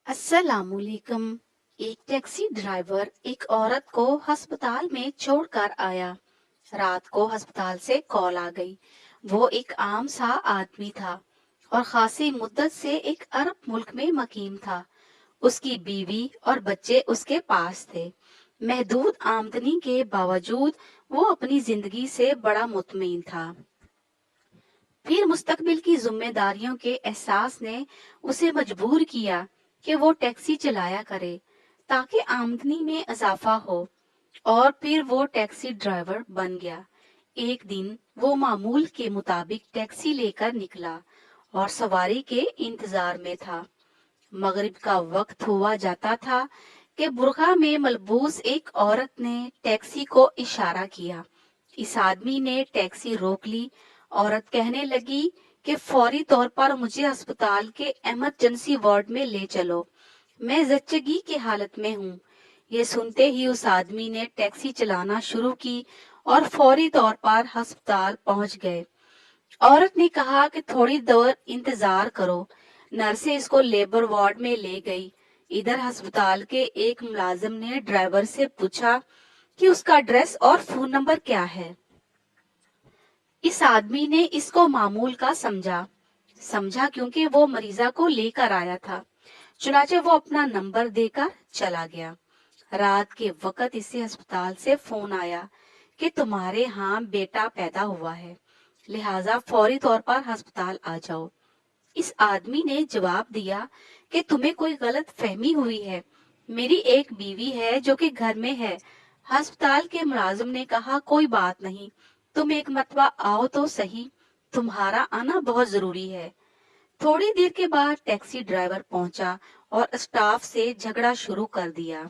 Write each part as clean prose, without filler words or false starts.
अस्सलामुअलैकुम। एक taxi driver एक औरत को अस्पताल में छोड़कर आया। रात को अस्पताल से कॉल आ गई। वो एक आम सा आदमी था और खासी मुद्दत से एक अरब मुल्क में मकीम था। उसकी बीवी और बच्चे उसके पास थे। महदूद आमदनी के बावजूद वो अपनी जिंदगी से बड़ा मुतमईन था। फिर मुस्तकबिल की जिम्मेदारियों के एहसास ने उसे मजबूर किया कि वो टैक्सी चलाया करे ताकि आमदनी में इजाफा हो। और फिर वो टैक्सी ड्राइवर बन गया। एक दिन वो मामूल के मुताबिक टैक्सी लेकर निकला और सवारी के इंतजार में था। मगरिब का वक्त हुआ जाता था कि बुरखा में मलबूस एक औरत ने टैक्सी को इशारा किया। इस आदमी ने टैक्सी रोक ली। औरत कहने लगी कि फौरी तौर पर मुझे अस्पताल के इमरजेंसी वार्ड में ले चलो, मैं जच्चगी की हालत में हूँ। ये सुनते ही उस आदमी ने टैक्सी चलाना शुरू की और फौरी तौर पर अस्पताल पहुंच गए। औरत ने कहा कि थोड़ी देर इंतजार करो। नर्सें इसको लेबर वार्ड में ले गई। इधर अस्पताल के एक मुलाजिम ने ड्राइवर से पूछा कि उसका एड्रेस और फोन नंबर क्या है। इस आदमी ने इसको मामूल का समझा समझा क्योंकि वो मरीजा को लेकर आया था। चुनाचे वो अपना नंबर देकर चला गया। रात के वक्त इसे अस्पताल से फोन आया कि तुम्हारे यहाँ बेटा पैदा हुआ है, लिहाजा फौरी तौर पर अस्पताल आ जाओ। इस आदमी ने जवाब दिया कि तुम्हें कोई गलत फहमी हुई है, मेरी एक बीवी है जो कि घर में है। अस्पताल के मुलाजिम ने कहा कोई बात नहीं, तुम एक मरतबा आओ तो सही, तुम्हारा आना बहुत जरूरी है। थोड़ी देर के बाद टैक्सी ड्राइवर पहुंचा और स्टाफ से झगड़ा शुरू कर दिया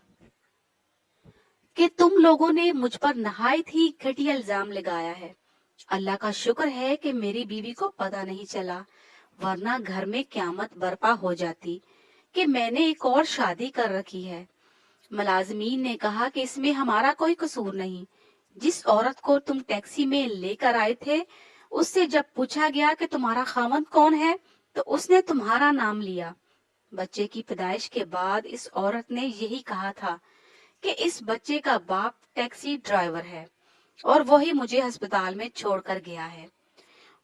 कि तुम लोगों ने मुझ पर नहायत ही घटिया इल्जाम लगाया है। अल्लाह का शुक्र है कि मेरी बीवी को पता नहीं चला, वरना घर में क्यामत बर्पा हो जाती कि मैंने एक और शादी कर रखी है। मुलाजमीन ने कहा कि इसमें हमारा कोई कसूर नहीं। जिस औरत को तुम टैक्सी में लेकर आए थे, उससे जब पूछा गया कि तुम्हारा खामद कौन है, तो उसने तुम्हारा नाम लिया। बच्चे की पैदाइश के बाद इस औरत ने यही कहा था कि इस बच्चे का बाप टैक्सी ड्राइवर है और वही मुझे अस्पताल में छोड़कर गया है।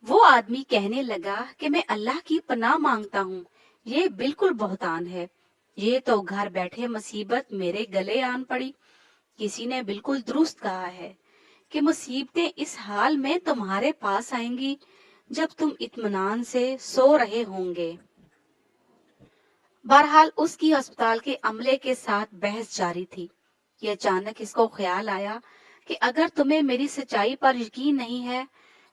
वो आदमी कहने लगा कि मैं अल्लाह की पनाह मांगता हूँ, ये बिल्कुल बहतान है। ये तो घर बैठे मुसीबत मेरे गले आन पड़ी। किसी ने बिल्कुल दुरुस्त कहा है कि मुसीबतें इस हाल में तुम्हारे पास आएंगी जब तुम इत्मीनान से सो रहे होंगे। बहरहाल उसकी अस्पताल के अमले के साथ बहस जारी थी कि अचानक इसको ख्याल आया कि अगर तुम्हें मेरी सच्चाई पर यकीन नहीं है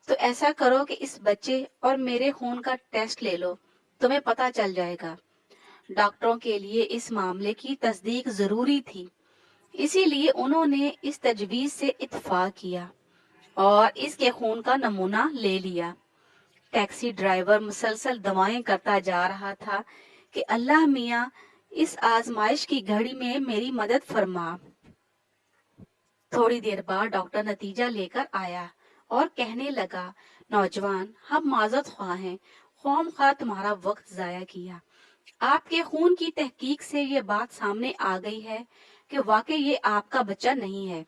तो ऐसा करो कि इस बच्चे और मेरे खून का टेस्ट ले लो, तुम्हें पता चल जाएगा। डॉक्टरों के लिए इस मामले की तस्दीक जरूरी थी, इसीलिए उन्होंने इस तजवीज से इत्तेफाक किया और इसके खून का नमूना ले लिया। टैक्सी ड्राइवर मुसलसल दवाएं करता जा रहा था कि अल्लाह मियाँ, इस आजमाइश की घड़ी में मेरी मदद फरमा। थोड़ी देर बाद डॉक्टर नतीजा लेकर आया और कहने लगा, नौजवान, हम माजरत ख्वाह हैं, खौम खा तुम्हारा वक्त जाया किया। आपके खून की तहकीक से ये बात सामने आ गई है कि वाकई ये आपका बच्चा नहीं है,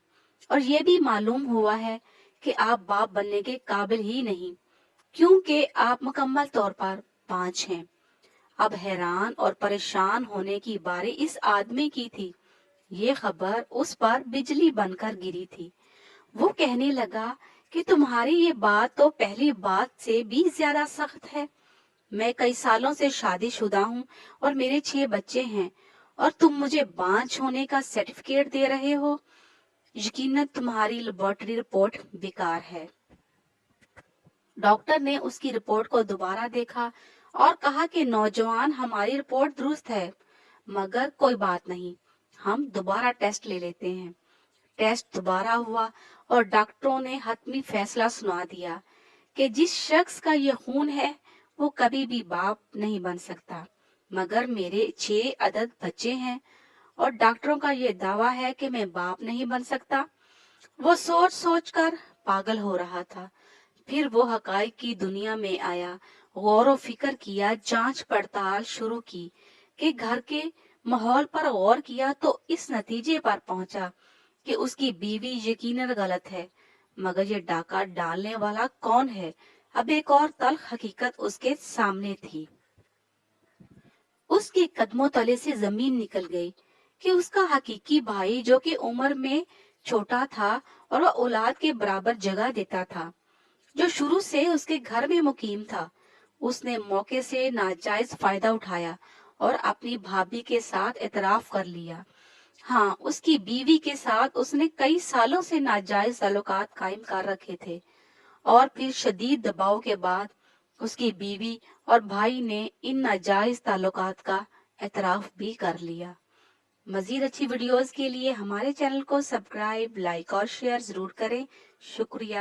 और ये भी मालूम हुआ है कि आप बाप बनने के काबिल ही नहीं, क्योंकि आप मुकम्मल तौर पर 5 हैं। अब हैरान और परेशान होने की बारी इस आदमी की थी। ये खबर उस पर बिजली बनकर गिरी थी। वो कहने लगा कि तुम्हारी ये बात तो पहली बात से भी ज्यादा सख्त है। मैं कई सालों से शादीशुदा हूँ और मेरे 6 बच्चे हैं, और तुम मुझे बांझ होने का सर्टिफिकेट दे रहे हो। यकीनन तुम्हारी लेबोरेटरी रिपोर्ट बेकार है। डॉक्टर ने उसकी रिपोर्ट को दोबारा देखा और कहा कि नौजवान, हमारी रिपोर्ट दुरुस्त है, मगर कोई बात नहीं, हम दोबारा टेस्ट ले लेते हैं। टेस्ट दोबारा हुआ और डॉक्टरों ने हतमी फैसला सुना दिया कि जिस शख्स का ये खून है वो कभी भी बाप नहीं बन सकता। मगर मेरे 6 अदद बच्चे हैं और डॉक्टरों का ये दावा है कि मैं बाप नहीं बन सकता। वो सोच सोच कर पागल हो रहा था। फिर वो हकाइक की दुनिया में आया, गौर व फिक्र किया, जांच पड़ताल शुरू की। کہ گھر کے ماحول پر غور کیا تو اس نتیجے پر پہنچا کہ اس کی بیوی یقیناً غلط ہے، مگر یہ ڈاکہ ڈالنے والا کون ہے؟ اب ایک اور تلخ حقیقت اس کے سامنے تھی۔ اس کے قدموں تلے سے زمین نکل گئی کہ اس کا حقیقی بھائی، جو کہ عمر میں چھوٹا تھا اور وہ اولاد کے برابر جگہ دیتا تھا، جو شروع سے اس کے گھر میں مقیم تھا، اس نے موقع سے ناجائز فائدہ اٹھایا اور اپنی بھابھی کے ساتھ اعتراف کر لیا۔ ہاں، اس کی بیوی کے ساتھ اس نے کئی سالوں سے ناجائز تعلقات قائم کر رکھے تھے، اور پھر شدید دباؤ کے بعد اس کی بیوی اور بھائی نے ان ناجائز تعلقات کا اعتراف بھی کر لیا۔ مزید اچھی ویڈیوز کے لیے ہمارے چینل کو سبسکرائب، لائک اور شیئر ضرور کریں۔ شکریہ۔